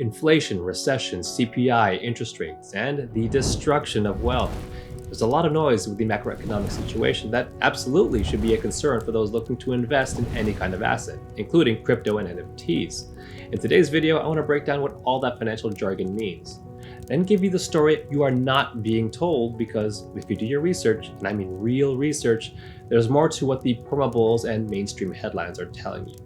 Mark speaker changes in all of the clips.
Speaker 1: Inflation, recession, CPI, interest rates, and the destruction of wealth. There's a lot of noise with the macroeconomic situation that absolutely should be a concern for those looking to invest in any kind of asset, including crypto and NFTs. In today's video, I want to break down what all that financial jargon means, then give you the story you are not being told, because if you do your research, and I mean real research, there's more to what the perma-bulls and mainstream headlines are telling you.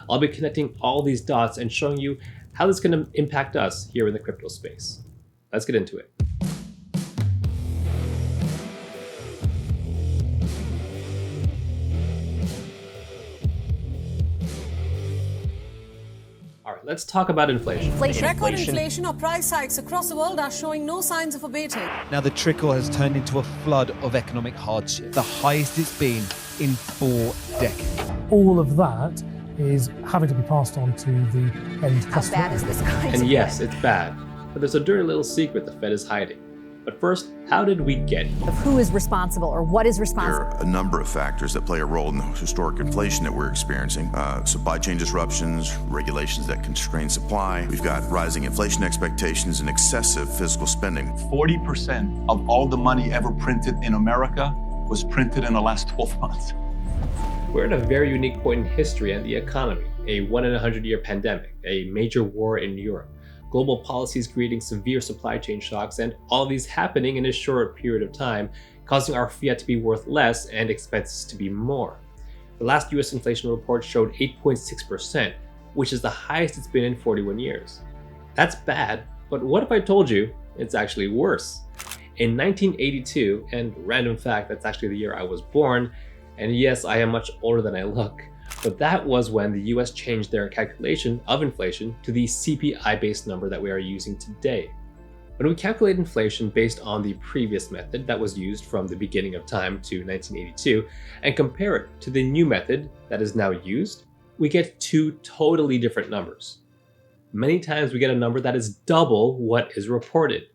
Speaker 1: I'll be connecting all these dots and showing you how this is going to impact us here in the crypto space. Let's get into it. All right, let's talk about inflation.
Speaker 2: Record inflation or price hikes across the world are showing no signs of abating.
Speaker 3: Now the trickle has turned into a flood of economic hardship, the highest it's been in 4 decades.
Speaker 4: All of that is having to be passed on to the end customer.
Speaker 2: How bad is this going to
Speaker 1: And
Speaker 2: get?
Speaker 1: yes, it's bad, but there's a dirty little secret the Fed is hiding. But first, how did we get here?
Speaker 5: Of who is responsible or what is
Speaker 6: There
Speaker 5: responsible.
Speaker 6: are a number of factors that play a role in the historic inflation that we're experiencing. Supply chain disruptions, regulations that constrain supply. We've got rising inflation expectations and excessive fiscal spending.
Speaker 7: 40% of all the money ever printed in America was printed in the last 12 months.
Speaker 1: We're at a very unique point in history and the economy. A 1 in a 100-year pandemic, a major war in Europe, global policies creating severe supply chain shocks, and all these happening in a short period of time, causing our fiat to be worth less and expenses to be more. The last US inflation report showed 8.6%, which is the highest it's been in 41 years. That's bad, but what if I told you it's actually worse? In 1982, and random fact, that's actually the year I was born, and yes, I am much older than I look, but that was when the US changed their calculation of inflation to the CPI-based number that we are using today. When we calculate inflation based on the previous method that was used from the beginning of time to 1982 and compare it to the new method that is now used, we get two totally different numbers. Many times we get a number that is double what is reported.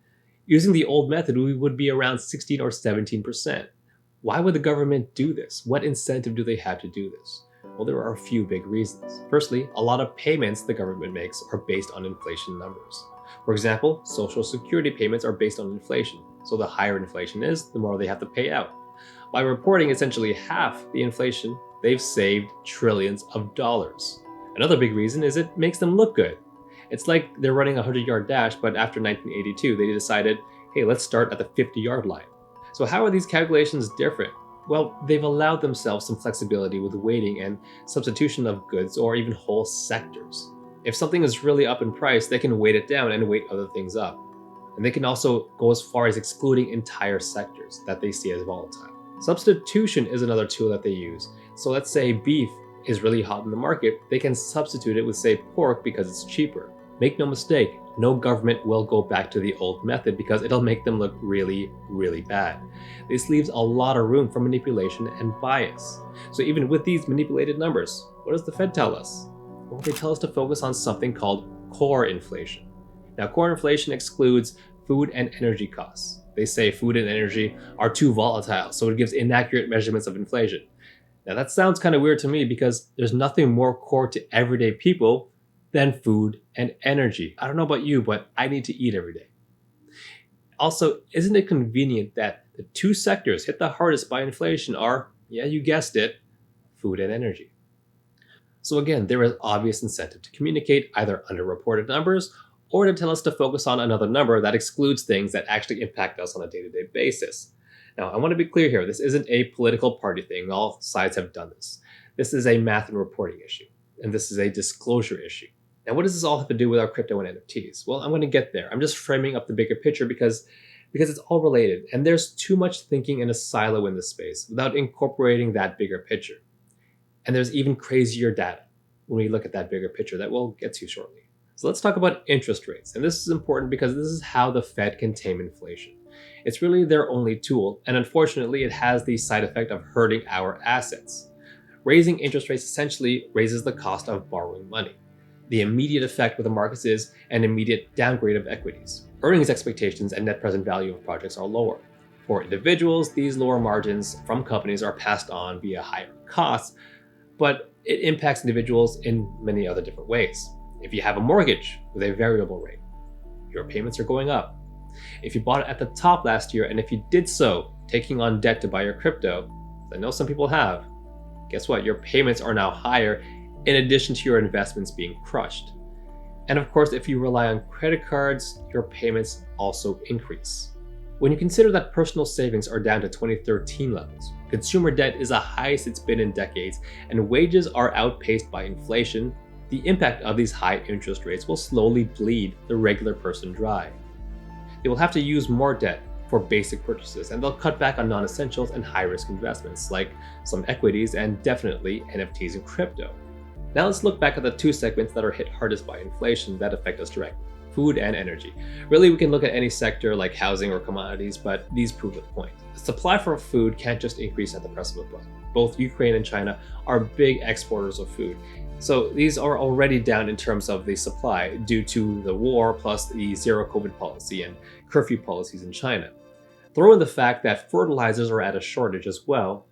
Speaker 1: Using the old method, we would be around 16 or 17%. Why would the government do this? What incentive do they have to do this? Well, there are a few big reasons. Firstly, a lot of payments the government makes are based on inflation numbers. For example, Social Security payments are based on inflation, so the higher inflation is, the more they have to pay out. By reporting essentially half the inflation, they've saved trillions of dollars. Another big reason is it makes them look good. It's like they're running a 100-yard dash, but after 1982, they decided, hey, let's start at the 50-yard line. So how are these calculations different? Well, they've allowed themselves some flexibility with weighting and substitution of goods or even whole sectors. If something is really up in price, they can weight it down and weight other things up. And they can also go as far as excluding entire sectors that they see as volatile. Substitution is another tool that they use. So let's say beef is really hot in the market, they can substitute it with, say, pork because it's cheaper. Make no mistake, no government will go back to the old method because it'll make them look really, really bad. This leaves a lot of room for manipulation and bias. So even with these manipulated numbers, what does the Fed tell us? Well, they tell us to focus on something called core inflation. Now, core inflation excludes food and energy costs. They say food and energy are too volatile, so it gives inaccurate measurements of inflation. Now, that sounds kind of weird to me because there's nothing more core to everyday people than food and energy. I don't know about you, but I need to eat every day. Also, isn't it convenient that the two sectors hit the hardest by inflation are, yeah, you guessed it, food and energy. So again, there is obvious incentive to communicate either underreported numbers or to tell us to focus on another number that excludes things that actually impact us on a day-to-day basis. Now, I want to be clear here, this isn't a political party thing. All sides have done this. This is a math and reporting issue, and this is a disclosure issue. Now, what does this all have to do with our crypto and NFTs? Well, I'm going to get there. I'm just framing up the bigger picture because it's all related, and there's too much thinking in a silo in this space without incorporating that bigger picture. And there's even crazier data when we look at that bigger picture that we'll get to shortly. So let's talk about interest rates. And this is important because this is how the Fed can tame inflation. It's really their only tool, and unfortunately, it has the side effect of hurting our assets. Raising interest rates essentially raises the cost of borrowing money. The immediate effect with the markets is an immediate downgrade of equities. Earnings expectations and net present value of projects are lower. For individuals, these lower margins from companies are passed on via higher costs, but it impacts individuals in many other different ways. If you have a mortgage with a variable rate, your payments are going up. If you bought it at the top last year, and if you did so taking on debt to buy your crypto, I know some people have, guess what? Your payments are now higher in addition to your investments being crushed. And of course, if you rely on credit cards, your payments also increase. When you consider that personal savings are down to 2013 levels, consumer debt is the highest it's been in decades, and wages are outpaced by inflation, the impact of these high interest rates will slowly bleed the regular person dry. They will have to use more debt for basic purchases, and they'll cut back on non-essentials and high-risk investments like some equities and definitely NFTs and crypto. Now let's look back at the two segments that are hit hardest by inflation that affect us directly: food and energy. Really, we can look at any sector like housing or commodities, but these prove the point. The supply for food can't just increase at the press of a button. Both Ukraine and China are big exporters of food. So these are already down in terms of the supply due to the war plus the zero COVID policy and curfew policies in China. Throw in the fact that fertilizers are at a shortage as well.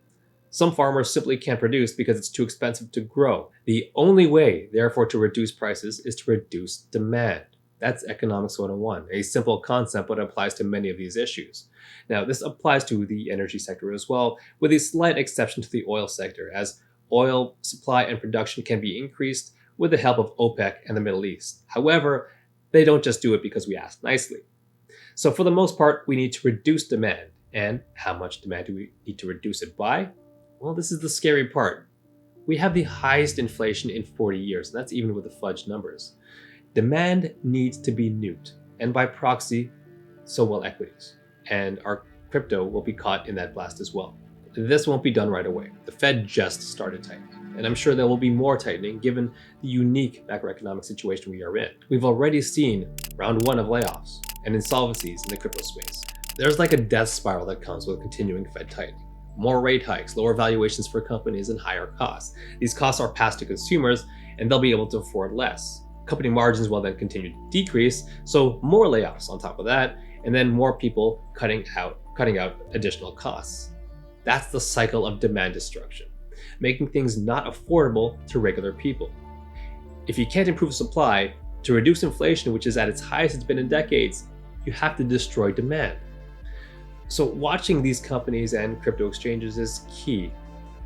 Speaker 1: Some farmers simply can't produce because it's too expensive to grow. The only way, therefore, to reduce prices is to reduce demand. That's Economics 101, a simple concept but applies to many of these issues. Now, this applies to the energy sector as well, with a slight exception to the oil sector, as oil supply and production can be increased with the help of OPEC and the Middle East. However, they don't just do it because we asked nicely. So for the most part, we need to reduce demand. And how much demand do we need to reduce it by? Well, this is the scary part. We have the highest inflation in 40 years, and that's even with the fudged numbers. Demand needs to be nuked, and by proxy, so will equities. And our crypto will be caught in that blast as well. This won't be done right away. The Fed just started tightening, and I'm sure there will be more tightening given the unique macroeconomic situation we are in. We've already seen round one of layoffs and insolvencies in the crypto space. There's like a death spiral that comes with continuing Fed tightening. More rate hikes, lower valuations for companies, and higher costs. These costs are passed to consumers, and they'll be able to afford less. Company margins will then continue to decrease, so more layoffs on top of that, and then more people cutting out additional costs. That's the cycle of demand destruction, making things not affordable to regular people. If you can't improve supply, to reduce inflation, which is at its highest it's been in decades, you have to destroy demand. So watching these companies and crypto exchanges is key,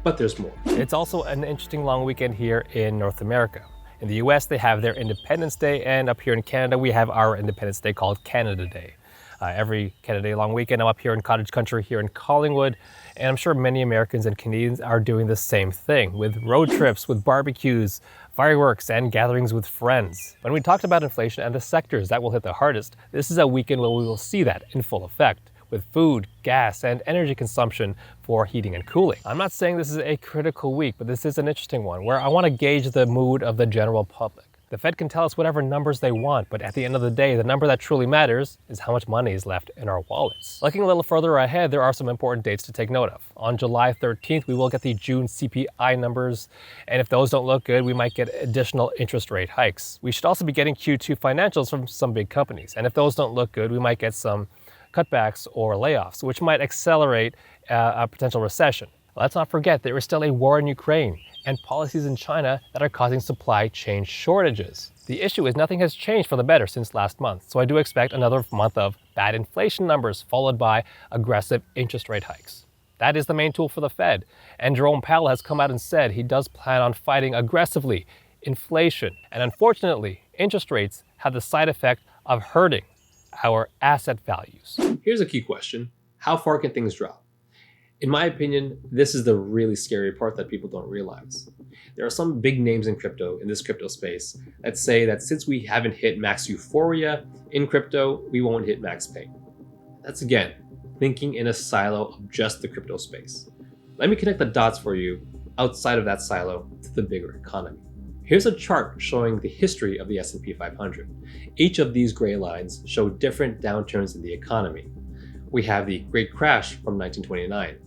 Speaker 1: but there's more.
Speaker 8: It's also an interesting long weekend here in North America. In the US, they have their Independence Day, and up here in Canada, we have our Independence Day called Canada Day. Every Canada Day long weekend, I'm up here in cottage country here in Collingwood, and I'm sure many Americans and Canadians are doing the same thing with road trips, with barbecues, fireworks, and gatherings with friends. When we talked about inflation and the sectors that will hit the hardest, this is a weekend where we will see that in full effect, with food, gas, and energy consumption for heating and cooling. I'm not saying this is a critical week, but this is an interesting one where I want to gauge the mood of the general public. The Fed can tell us whatever numbers they want, but at the end of the day, the number that truly matters is how much money is left in our wallets. Looking a little further ahead, there are some important dates to take note of. On July 13th, we will get the June CPI numbers, and if those don't look good, we might get additional interest rate hikes. We should also be getting Q2 financials from some big companies, and if those don't look good, we might get some cutbacks or layoffs, which might accelerate a potential recession. Let's not forget there is still a war in Ukraine and policies in China that are causing supply chain shortages. The issue is nothing has changed for the better since last month, so I do expect another month of bad inflation numbers followed by aggressive interest rate hikes. That is the main tool for the Fed, and Jerome Powell has come out and said he does plan on fighting aggressively inflation, and unfortunately, interest rates have the side effect of hurting our asset values.
Speaker 1: Here's a key question: how far can things drop? In my opinion, this is the really scary part that people don't realize. There are some big names in this crypto space, that say that since we haven't hit max euphoria in crypto, we won't hit max pain. That's again, thinking in a silo of just the crypto space. Let me connect the dots for you outside of that silo to the bigger economy. Here's a chart showing the history of the S&P 500. Each of these gray lines show different downturns in the economy. We have the Great Crash from 1929,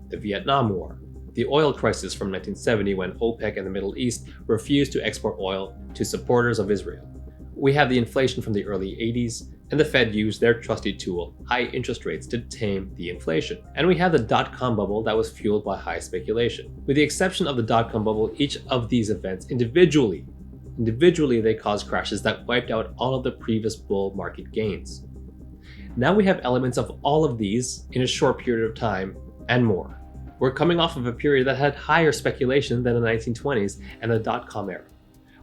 Speaker 1: the Vietnam War, the oil crisis from 1970 when OPEC and the Middle East refused to export oil to supporters of Israel. We have the inflation from the early 80s, and the Fed used their trusty tool, high interest rates, to tame the inflation. And we have the dot-com bubble that was fueled by high speculation. With the exception of the dot-com bubble, each of these events individually Individually, they caused crashes that wiped out all of the previous bull market gains. Now we have elements of all of these in a short period of time and more. We're coming off of a period that had higher speculation than the 1920s and the dot-com era.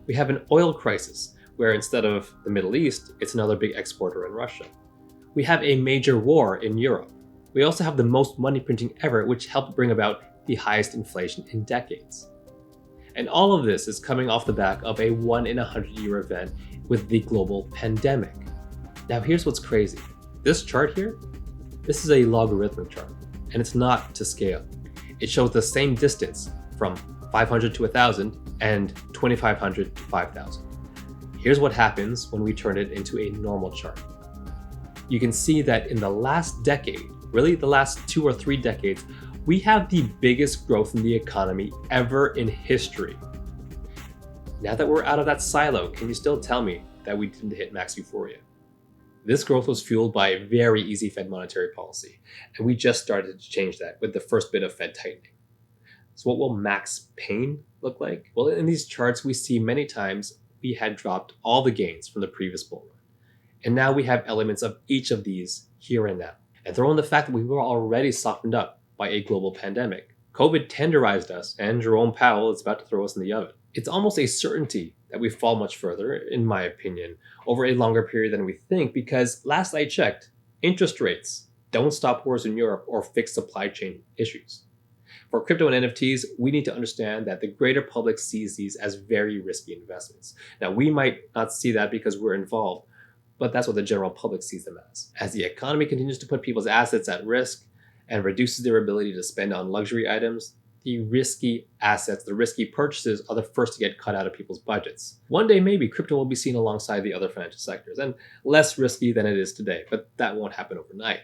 Speaker 1: We have an oil crisis, where instead of the Middle East, it's another big exporter in Russia. We have a major war in Europe. We also have the most money printing ever, which helped bring about the highest inflation in decades. And all of this is coming off the back of a 1-in-100-year event with the global pandemic. Now here's what's crazy. This chart here, this is a logarithmic chart, and it's not to scale. It shows the same distance from 500 to 1,000 and 2,500 to 5,000. Here's what happens when we turn it into a normal chart. You can see that in the last decade, really the last 2 or 3 decades, we have the biggest growth in the economy ever in history. Now that we're out of that silo, can you still tell me that we didn't hit max euphoria? This growth was fueled by a very easy Fed monetary policy, and we just started to change that with the first bit of Fed tightening. So what will max pain look like? Well, in these charts, we see many times we had dropped all the gains from the previous bull run. And now we have elements of each of these here and now. And throw in the fact that we were already softened up by a global pandemic. COVID tenderized us, and Jerome Powell is about to throw us in the oven. It's almost a certainty that we fall much further, in my opinion, over a longer period than we think, because last I checked, interest rates don't stop wars in Europe or fix supply chain issues. For crypto and NFTs, we need to understand that the greater public sees these as very risky investments. Now, we might not see that because we're involved, but that's what the general public sees them as. As the economy continues to put people's assets at risk and reduces their ability to spend on luxury items, the risky assets, the risky purchases are the first to get cut out of people's budgets. One day, maybe crypto will be seen alongside the other financial sectors and less risky than it is today, but that won't happen overnight.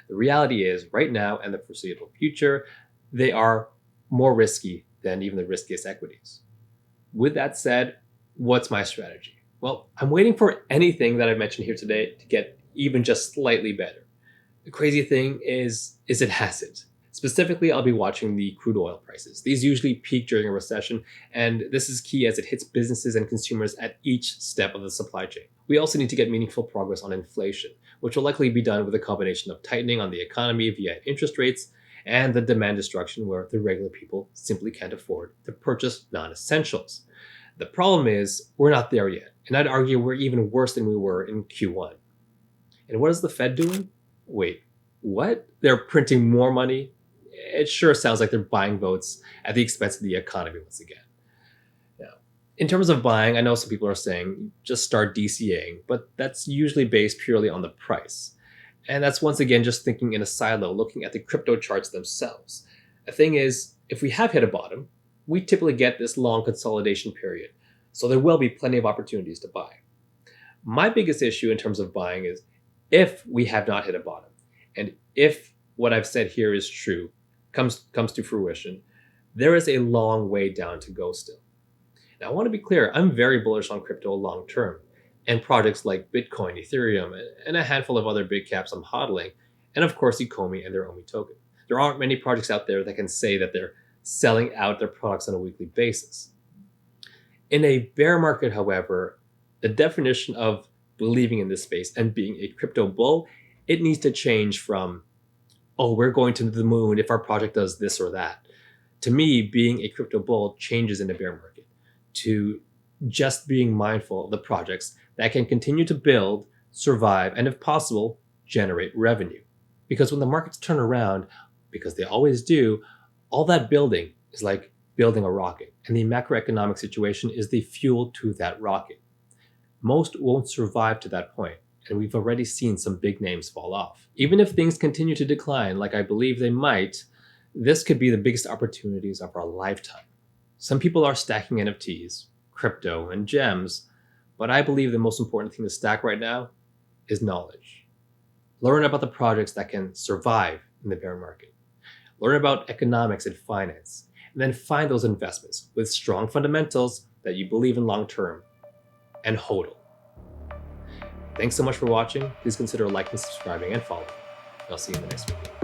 Speaker 1: The reality is, right now and the foreseeable future, they are more risky than even the riskiest equities. With that said, what's my strategy? Well, I'm waiting for anything that I've mentioned here today to get even just slightly better. The crazy thing is it hasn't. Specifically, I'll be watching the crude oil prices. These usually peak during a recession, and this is key as it hits businesses and consumers at each step of the supply chain. We also need to get meaningful progress on inflation, which will likely be done with a combination of tightening on the economy via interest rates and the demand destruction where the regular people simply can't afford to purchase non-essentials. The problem is we're not there yet, and I'd argue we're even worse than we were in Q1. And what is the Fed doing? Wait, what? They're printing more money? It sure sounds like they're buying votes at the expense of the economy once again. Now, in terms of buying, I know some people are saying just start DCAing, but that's usually based purely on the price. And that's once again just thinking in a silo, looking at the crypto charts themselves. The thing is, if we have hit a bottom, we typically get this long consolidation period, so there will be plenty of opportunities to buy. My biggest issue in terms of buying is if we have not hit a bottom, and if what I've said here is true, comes to fruition, there is a long way down to go still. Now, I want to be clear, I'm very bullish on crypto long term, and projects like Bitcoin, Ethereum, and a handful of other big caps I'm hodling, and of course Ecomi and their Omi token. There aren't many projects out there that can say that they're selling out their products on a weekly basis. In a bear market, however, the definition of believing in this space and being a crypto bull, it needs to change from, oh, we're going to the moon if our project does this or that. To me, being a crypto bull changes in a bear market to just being mindful of the projects that can continue to build, survive, and if possible, generate revenue. Because when the markets turn around, because they always do, all that building is like building a rocket, and the macroeconomic situation is the fuel to that rocket. Most won't survive to that point, and we've already seen some big names fall off. Even if things continue to decline, like I believe they might, this could be the biggest opportunities of our lifetime. Some people are stacking NFTs, crypto, and gems, but I believe the most important thing to stack right now is knowledge. Learn about the projects that can survive in the bear market. Learn about economics and finance, and then find those investments with strong fundamentals that you believe in long term, and hodl. Thanks so much for watching. Please consider liking, subscribing, and following. I'll see you in the next video.